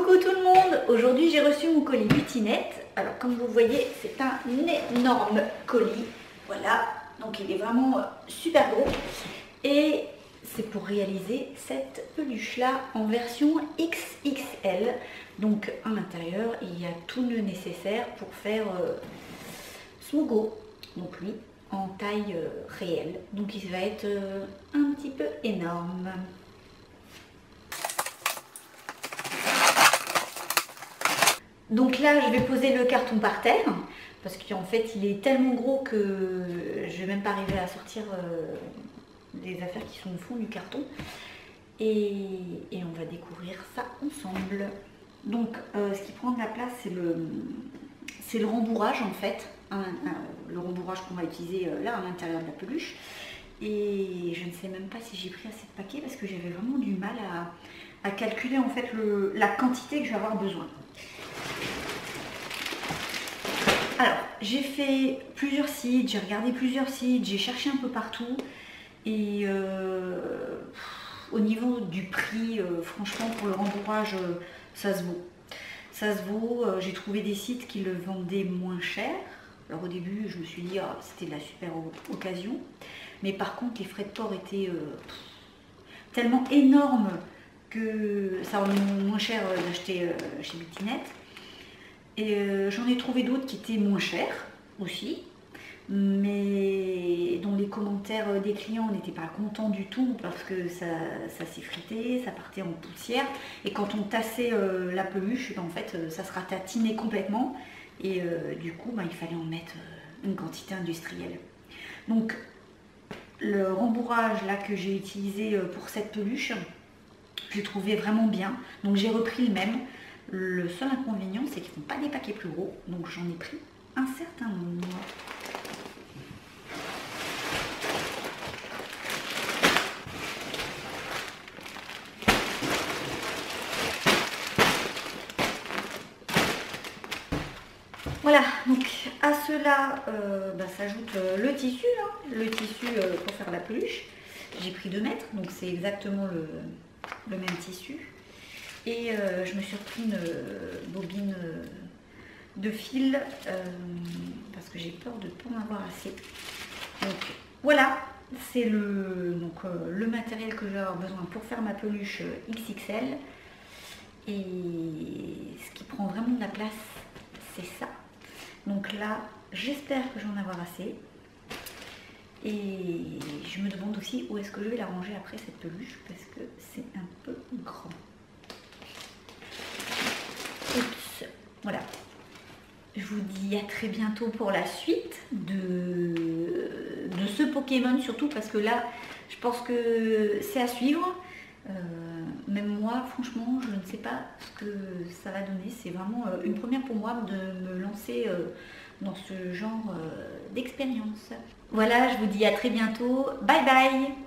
Coucou tout le monde, aujourd'hui j'ai reçu mon colis Butinette. Alors comme vous voyez, c'est un énorme colis. Voilà, donc il est vraiment super gros. Et c'est pour réaliser cette peluche là en version XXL. Donc à l'intérieur, il y a tout le nécessaire pour faire Smogo. Donc lui, en taille réelle. Donc il va être un petit peu énorme. Donc là, je vais poser le carton par terre, parce qu'en fait, il est tellement gros que je vais même pas arriver à sortir les affaires qui sont au fond du carton. Et on va découvrir ça ensemble. Donc, ce qui prend de la place, c'est le rembourrage en fait. Le rembourrage qu'on va utiliser là à l'intérieur de la peluche. Et je ne sais même pas si j'ai pris assez de paquets parce que j'avais vraiment du mal à calculer en fait la quantité que je vais avoir besoin. Alors, j'ai fait plusieurs sites, j'ai regardé plusieurs sites, j'ai cherché un peu partout. Et au niveau du prix, franchement, pour le rembourrage, ça se vaut. Ça se vaut, j'ai trouvé des sites qui le vendaient moins cher. Alors au début, je me suis dit, ah, c'était de la super occasion. Mais par contre, les frais de port étaient tellement énormes que ça en est moins cher d'acheter chez Butinette. Et j'en ai trouvé d'autres qui étaient moins chers aussi, mais dont les commentaires des clients n'étaient pas contents du tout parce que ça s'effritait, ça partait en poussière. Et quand on tassait la peluche, ben, en fait, ça se ratatinait complètement. Et du coup, ben, il fallait en mettre une quantité industrielle. Donc, le rembourrage là que j'ai utilisé pour cette peluche, je l'ai trouvé vraiment bien. Donc, j'ai repris le même. Le seul inconvénient, c'est qu'ils ne font pas des paquets plus gros, donc j'en ai pris un certain nombre. Voilà, donc à cela s'ajoute le tissu, le tissu pour faire la peluche. J'ai pris 2 mètres, donc c'est exactement le même tissu. Et je me suis repris une bobine de fil parce que j'ai peur de ne pas en avoir assez. Donc voilà, c'est le matériel que je vais avoir besoin pour faire ma peluche XXL. Et ce qui prend vraiment de la place, c'est ça. Donc là, j'espère que j'en avoir assez. Et je me demande aussi où est-ce que je vais la ranger après cette peluche parce que c'est un peu grand. Oups, voilà. Je vous dis à très bientôt pour la suite de ce Pokémon, surtout parce que là, je pense que c'est à suivre. Même moi, franchement, je ne sais pas ce que ça va donner. C'est vraiment une première pour moi de me lancer dans ce genre d'expérience. Voilà, je vous dis à très bientôt. Bye bye!